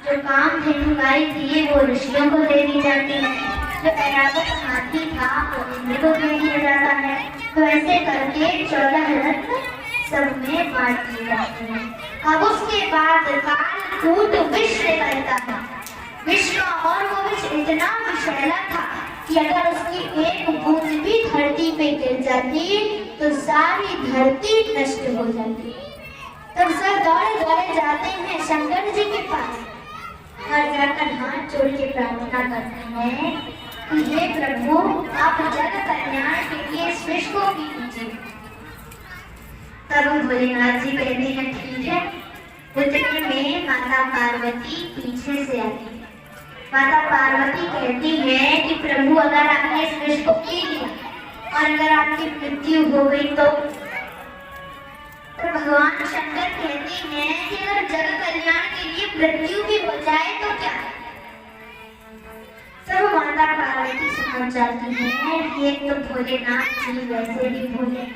जो कामधेनु गाय थी वो ऋषियों को दे दी जाती है, जो ऐरावत हाथी था वो इंद्र को दे दिया जाता है। तो ऐसे करके 14 रत्न सब में बांट दिए जाते हैं। अब उसके बाद कालकूट विष निकलता था। विष का और वो विष इतना विषैला था कि अगर उसकी एक बूंद भी धरती पे गिर जाती तो सारी धरती नष्ट हो जाती। तब सब दौड़े दौड़े जाते हैं शंकर जी के पास और जाकर हाथ जोड़ के प्रार्थना करते हैं कि हे प्रभु, आप जग कल्याण के लिए इस विष को पी लीजिए। तब भोलेनाथ जी कहते हैं ठीक है। उतने में माता पार्वती पीछे से आती है। माता पार्वती कहती है कि प्रभु, अगर आपने इस विष को पी लिया और अगर आपकी मृत्यु हो गई तो भगवान शंकर कहते हैं कि अगर जग कल्याण के लिए मृत्यु भी हो जाए तो क्या। सब माता पार्वती समझ जाती है कि एक तो भोलेनाथ जी वैसे भी भोले,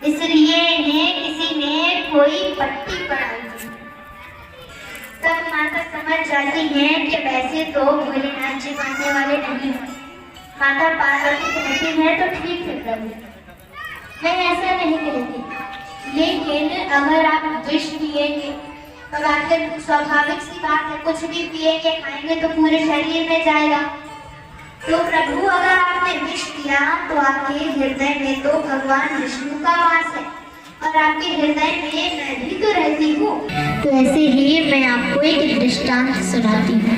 इसलिए इन्हें किसी ने कोई पट्टी पढ़ाई थी। तब माता समझ जाती है कि वैसे तो भोलेनाथ जी मानने वाले नहीं हैं। माता पार्वती कहती है तो ठीक है प्रभु, मैं ऐसा नहीं कहती, लेकिन अगर आप विष पिएंगे तो आखिर स्वाभाविक सी बात है, कुछ भी पिएंगे खाएंगे तो पूरे शरीर में जाएगा। तो प्रभु, अगर आपने विष पिया तो आपके हृदय में तो भगवान विष्णु का वास है और आपके हृदय में मैं भी तो रहती हूँ। तो ऐसे ही मैं आपको एक दृष्टांत सुनाती हूँ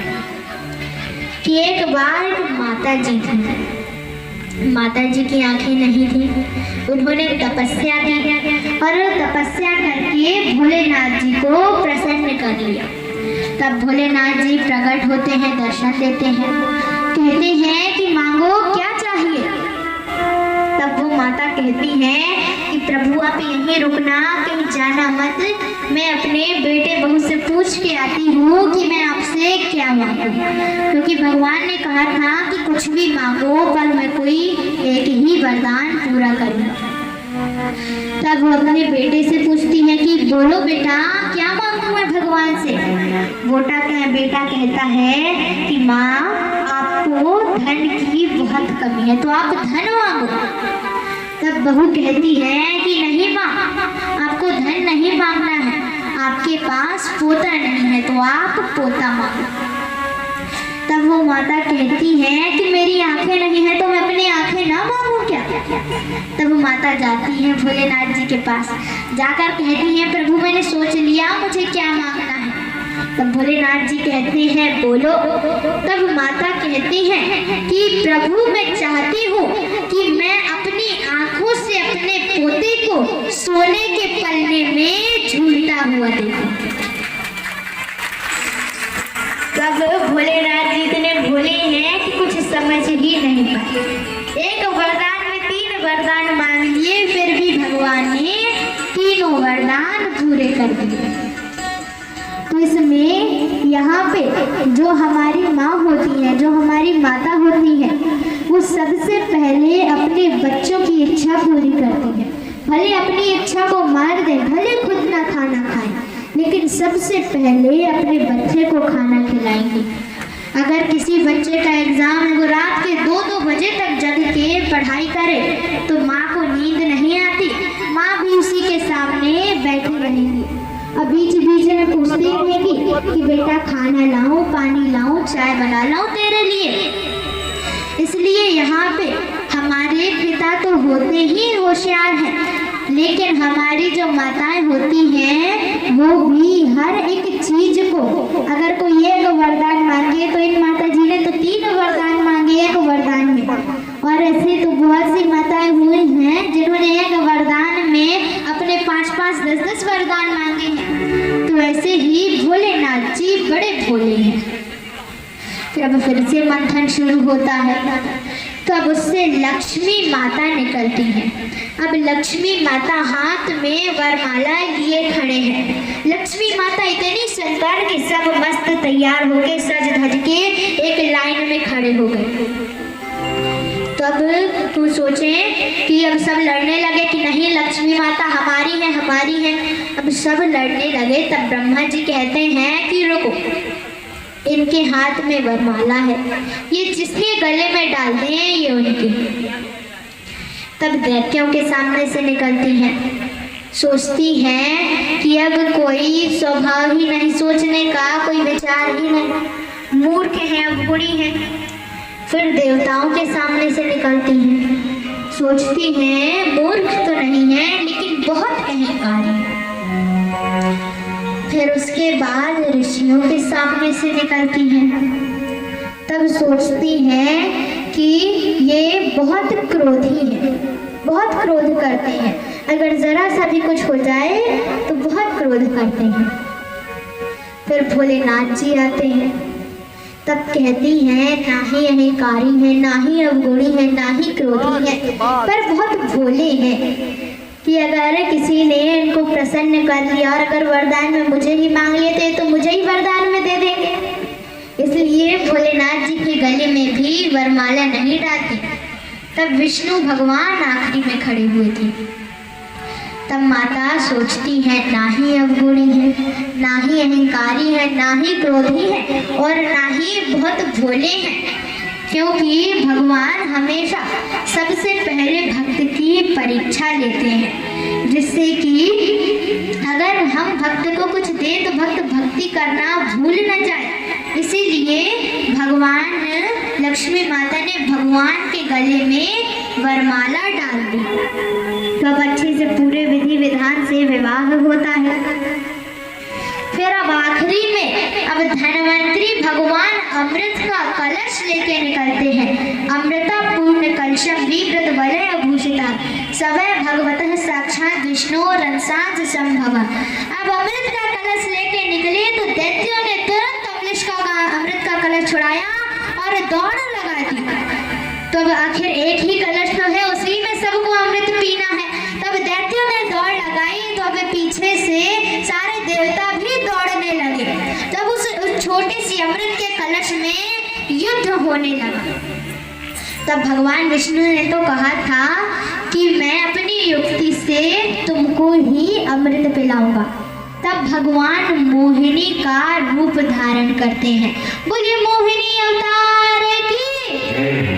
कि एक बार माता जी थी। माता जी की आंखें नहीं थी, उन्होंने तपस्या की और तपस्या करके भोलेनाथ जी को प्रसन्न कर लिया। तब भोलेनाथ जी प्रकट होते हैं, दर्शन देते हैं, कहते हैं कि मांगो क्या चाहिए। तब वो माता कहती हैं कि प्रभु, आप यहीं रुकना, कहीं जाना मत, मैं अपने बेटे बहू से पूछ के आती हूँ कि मैं आपसे क्या मांगूं, क्योंकि भगवान ने कहा था कि कुछ भी मांगो पर मैं कोई एक ही वरदान पूरा करूँगा। तब वो अपने बेटे से पूछती है कि बोलो बेटा, क्या मांगूं मैं भगवान से। बेटा कहता है कि माँ, आपको धन की बहुत कमी है तो आप धन मांगो। तब बहू कहती है कि नहीं माँ, आपको धन नहीं मांगना है, आपके पास पोता नहीं है तो आप पोता मांगो। तब वो माता कहती है कि मेरी आंखें नहीं है तो मैं अपनी आंखें ना मांगू क्या। तब वो माता जाती है भोलेनाथ जी के पास, जाकर कहती है प्रभु, मैंने सोच लिया मुझे क्या मांगना है। तब भोलेनाथ जी कहते हैं बोलो। तब माता कहती है कि प्रभु, मैं चाहती हूँ कि मैं अपनी आंखों से अपने पोते को सोने के पलने में झूलता हुआ देखूं। तब भोलेनाथ जी इतने भोले हैं कि कुछ समझ ही नहीं पाए। एक वरदान में 3 वरदान मांग लिए, फिर भी भगवान ने तीनों वरदान पूरे कर दिए। तो इसमें यहाँ पे जो हमारी माँ होती है, जो हमारी माता होती है, वो सबसे पहले अपने बच्चों की इच्छा पूरी करती है। भले अपनी इच्छा को मार दे, भले खुद ना खाना खाए, लेकिन सबसे पहले अपने बच्चे को खाना खिलाएंगे। अगर किसी बच्चे का एग्जाम है, वो रात के 2-2 बजे तक जग के पढ़ाई करे तो माँ को नींद नहीं आती, माँ भी उसी के सामने बैठी रहेगी। अब बीच बीच में पूछती रहेगी कि बेटा खाना लाऊं, पानी लाऊं, चाय बना लाऊं तेरे लिए। इसलिए यहाँ पे हमारे पिता तो होते ही होशियार हैं, लेकिन हमारी जो माताएं होती हैं वो भी हर एक चीज को, अगर कोई एक वरदान मांगे तो इन माता जी ने तो 3 वरदान मांगे एक वरदान में, और ऐसे तो बहुत सी माताएं हुई हैं जिन्होंने एक वरदान में अपने 5-5, 10-10 वरदान मांगे हैं। तो ऐसे ही भोलेनाथ जी बड़े भोले हैं। फिर से मंथन शुरू होता है, तो अब उससे लक्ष्मी माता निकलती है। अब लक्ष्मी माता हाथ में वरमाला लिए खड़े हैं। लक्ष्मी माता इतनी सुंदर कि सब मस्त तैयार होके सज धज के एक लाइन में खड़े हो गए। तब तू सोचे कि अब सब लड़ने लगे कि नहीं लक्ष्मी माता हमारी है, हमारी है। अब सब लड़ने लगे। तब ब्रह्मा जी कहते हैं कि रुको, इनके हाथ में वरमाला है, ये जिसके गले में डाल दें ये उनकी। तब दैत्यों के सामने से निकलती हैं, सोचती हैं कि अब कोई स्वभाव ही नहीं, सोचने का कोई विचार ही नहीं, मूर्ख हैं, अब बुरी हैं। फिर देवताओं के सामने से निकलती हैं, सोचती हैं मूर्ख तो नहीं है लेकिन बहुत अहंकारी है। फिर उसके बाद ऋषियों के सामने से निकलती हैं, तब सोचती हैं कि ये बहुत क्रोधी है, बहुत क्रोध करते हैं, अगर जरा सा भी कुछ हो जाए तो बहुत क्रोध करते हैं। फिर भोलेनाथ जी आते हैं, तब कहती हैं ना ही अहंकारी है, ना ही अवगुणी है, ना ही क्रोधी है, पर बहुत भोले हैं कि अगर किसी ने इनको प्रसन्न कर लिया और अगर वरदान में मुझे ही मांग लिए थे तो मुझे ही वरदान में दे देंगे। इसलिए भोलेनाथ जी के गले में भी वरमाला नहीं डालती। तब विष्णु भगवान आखिरी में खड़े हुए थे। तब माता सोचती है ना ही अवगुणी है, ना ही अहंकारी है, ना ही क्रोधी है और ना ही बहुत भोले हैं, क्योंकि भगवान हमेशा सबसे पहले भक्त की परीक्षा लेते हैं, जिससे कि अगर हम भक्त को कुछ दे तो भक्त भक्ति करना भूल न जाए। इसीलिए भगवान लक्ष्मी माता ने भगवान के गले में वरमाला डाल दी। तो अब अच्छे से पूरे विधि विधान से विवाह होता है। फिर अब आखिरी में अब धनवंतरी भगवान अमृत का कलश लेके निकलते हैं। अमृता पूर्ण कलशम विव्रत वलय भूषिता सवै भगवतः साक्षात विष्णु रंसांस संभव। अब अमृत का कलश लेके निकले तो दैत्यों ने तुरंत अमृत का कलश छुड़ाया और दौड़ लगा दी। तो अब आखिर एक ही कलश तो है, उसी में सबको अमृत पीना है। तब दैत्यों ने दौड़ लगाई तो अब पीछे से सारे देवता भी दौड़ने लगे। तब उस छोटे सी अमृत के कलश में युद्ध होने लगा। तब भगवान विष्णु ने तो कहा था कि मैं अपनी युक्ति से तुमको ही अमृत पिलाऊंगा। तब भगवान मोहिनी का रूप धारण करते हैं। बोलिए मोहिनी अवतार की।